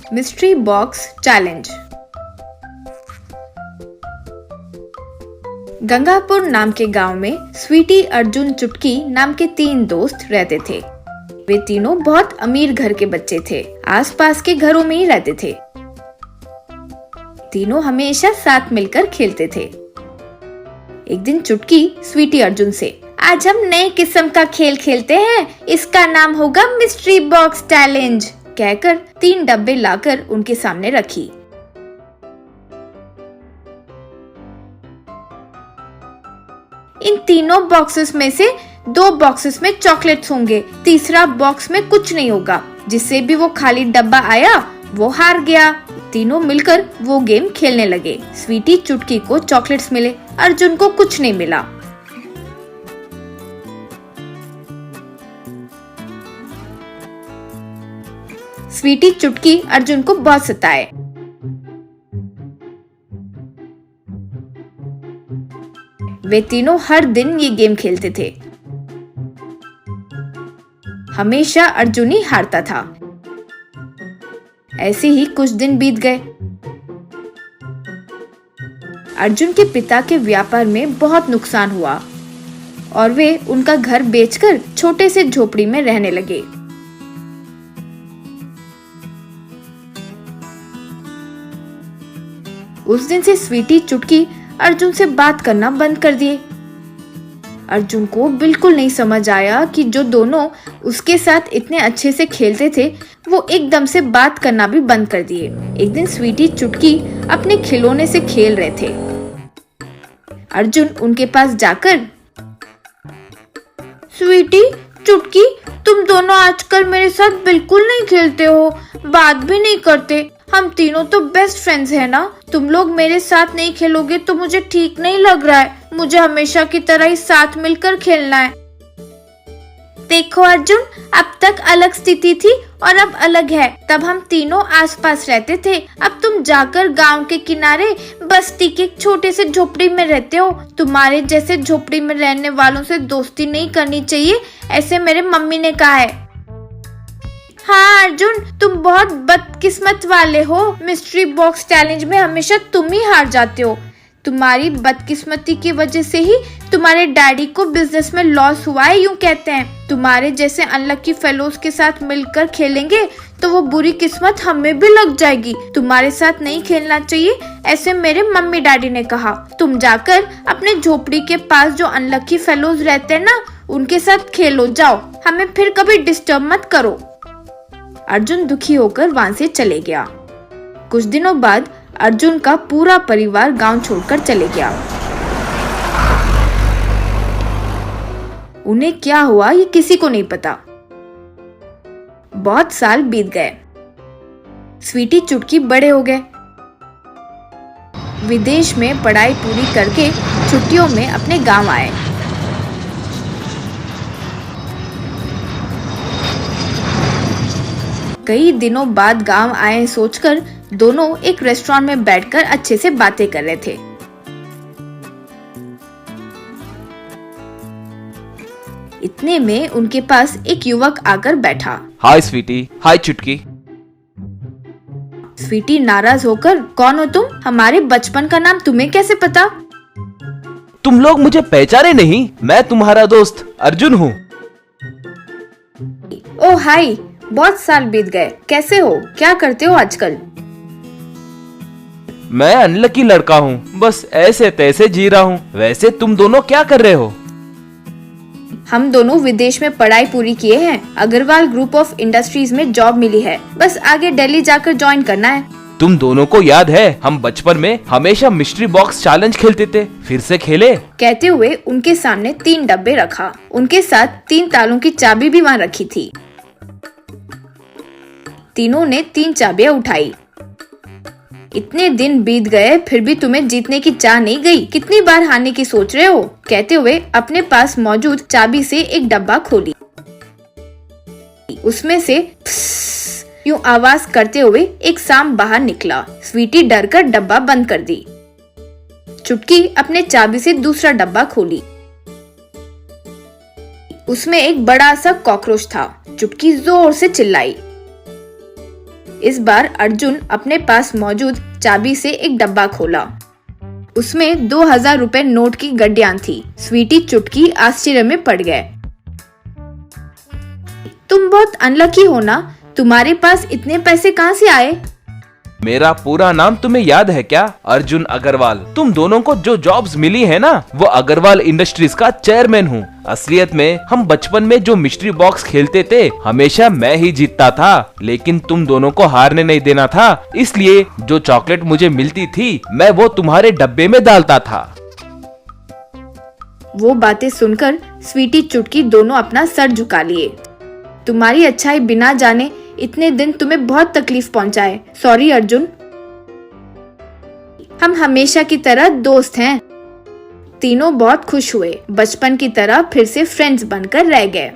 Mystery box challenge. Gangapur नाम के गांव में स्वीटी, अर्जुन, चुटकी नाम के 3 दोस्त रहते थे। वे तीनों बहुत अमीर घर के बच्चे थे, आसपास के घरों में ही रहते थे। तीनों हमेशा साथ मिलकर खेलते थे। एक दिन चुटकी स्वीटी अर्जुन से, आज हम नए किस्म का खेल खेलते हैं, इसका नाम होगा मिस्ट्री बॉक्स चैलेंज, कहकर 3 डब्बे लाकर उनके सामने रखी। इन तीनों बॉक्सेस में से 2 बॉक्सेस में चॉकलेट्स होंगे, तीसरा बॉक्स में कुछ नहीं होगा। जिससे भी वो खाली डब्बा आया वो हार गया। तीनों मिलकर वो गेम खेलने लगे। स्वीटी, चुटकी को चॉकलेट्स मिले, अर्जुन को कुछ नहीं मिला। स्वीटी, चुटकी अर्जुन को बहुत सताए। वे तीनों हर दिन ये गेम खेलते थे। हमेशा अर्जुन ही हारता था। ऐसे ही कुछ दिन बीत गए। अर्जुन के पिता के व्यापार में बहुत नुकसान हुआ और वे उनका घर बेचकर छोटे से झोपड़ी में रहने लगे। उस दिन से स्वीटी, चुटकी अर्जुन से बात करना बंद कर दिए। अर्जुन को बिल्कुल नहीं समझ आया कि जो दोनों उसके साथ इतने अच्छे से खेलते थे वो एकदम से बात करना भी बंद कर दिए। एक दिन स्वीटी, चुटकी अपने खिलौने से खेल रहे थे। अर्जुन उनके पास जाकर, स्वीटी, चुटकी, तुम दोनों आजकल मेरे साथ बिल्कुल नहीं खेलते हो, बात भी नहीं करते। हम तीनों तो बेस्ट फ्रेंड्स हैं ना, तुम लोग मेरे साथ नहीं खेलोगे तो मुझे ठीक नहीं लग रहा है। मुझे हमेशा की तरह ही साथ मिलकर खेलना है। देखो अर्जुन, अब तक अलग स्थिति थी और अब अलग है। तब हम तीनों आसपास रहते थे, अब तुम जाकर गांव के किनारे बस्ती के छोटे से झोपड़ी में रहते हो। तुम्हारे जैसे झोपड़ी में रहने वालों से दोस्ती नहीं करनी चाहिए, ऐसे मेरे मम्मी ने कहा है। हाँ अर्जुन, तुम बहुत बदकिस्मत वाले हो। मिस्ट्री बॉक्स चैलेंज में हमेशा तुम ही हार जाते हो। तुम्हारी बदकिस्मती की वजह से ही तुम्हारे डैडी को बिजनेस में लॉस हुआ है, यूं कहते हैं। तुम्हारे जैसे अनलकी फेलोज के साथ मिलकर खेलेंगे तो वो बुरी किस्मत हमें भी लग जाएगी। तुम्हारे साथ नहीं खेलना चाहिए, ऐसे मेरे मम्मी डैडी ने कहा। तुम जाकर अपने झोपड़ी के पास जो अनलकी फेलोज रहते हैं ना, उनके साथ खेलो जाओ, हमें फिर कभी डिस्टर्ब मत करो। अर्जुन दुखी होकर वहां से चले गया। कुछ दिनों बाद अर्जुन का पूरा परिवार गांव छोड़कर चले गया। उन्हें क्या हुआ ये किसी को नहीं पता। बहुत साल बीत गए। स्वीटी, चुटकी बड़े हो गए। विदेश में पढ़ाई पूरी करके छुट्टियों में अपने गांव आए। कई दिनों बाद गांव आए सोचकर दोनों एक रेस्टोरेंट में बैठकर अच्छे से बातें कर रहे थे। इतने में उनके पास एक युवक आकर बैठा। हाय स्वीटी, हाय चुटकी। स्वीटी नाराज होकर, कौन हो तुम? हमारे बचपन का नाम तुम्हें कैसे पता? तुम लोग मुझे पहचाने नहीं, मैं तुम्हारा दोस्त अर्जुन हूँ। ओह हाय, बहुत साल बीत गए। कैसे हो? क्या करते हो आजकल? मैं अनलकी लड़का हूँ, बस ऐसे तैसे जी रहा हूँ। वैसे तुम दोनों क्या कर रहे हो? हम दोनों विदेश में पढ़ाई पूरी किए हैं। अग्रवाल ग्रुप ऑफ इंडस्ट्रीज में जॉब मिली है, बस आगे दिल्ली जाकर ज्वाइन करना है। तुम दोनों को याद है हम बचपन में हमेशा मिस्ट्री बॉक्स चैलेंज खेलते थे, फिर से खेले? कहते हुए उनके सामने 3 डब्बे रखा। उनके साथ 3 तालों की चाबी भी वहाँ रखी थी। तीनों ने 3 चाबियां उठाई। इतने दिन बीत गए फिर भी तुम्हें जीतने की चाह नहीं गई? कितनी बार हारने की सोच रहे हो? कहते हुए अपने पास मौजूद चाबी से एक डब्बा खोली। उसमें से यूं आवाज करते हुए एक सांप बाहर निकला। स्वीटी डर कर डब्बा बंद कर दी। चुटकी अपने चाबी से दूसरा डब्बा खोली। उसमें एक बड़ा सा कॉकरोच था। चुटकी जोर से चिल्लाई। इस बार अर्जुन अपने पास मौजूद चाबी से एक डब्बा खोला। उसमें 2000 रुपए नोट की गड्डियां थी। स्वीटी चुटकी आश्चर्य में पड़ गए। तुम बहुत अनलकी हो ना, तुम्हारे पास इतने पैसे कहाँ से आए? मेरा पूरा नाम तुम्हें याद है क्या? अर्जुन अग्रवाल। तुम दोनों को जो जॉब्स मिली है ना, वो अग्रवाल इंडस्ट्रीज का चेयरमैन हूँ। असलियत में हम बचपन में जो मिस्ट्री बॉक्स खेलते थे, हमेशा मैं ही जीतता था, लेकिन तुम दोनों को हारने नहीं देना था, इसलिए जो चॉकलेट मुझे मिलती थी मैं वो तुम्हारे डब्बे में डालता था। वो बातें सुनकर स्वीटी चुटकी दोनों अपना सर झुका लिए। तुम्हारी अच्छाई बिना जाने इतने दिन तुम्हें बहुत तकलीफ पहुंचाए। सॉरी अर्जुन। हम हमेशा की तरह दोस्त हैं। तीनों बहुत खुश हुए, बचपन की तरह फिर से फ्रेंड्स बनकर रह गए।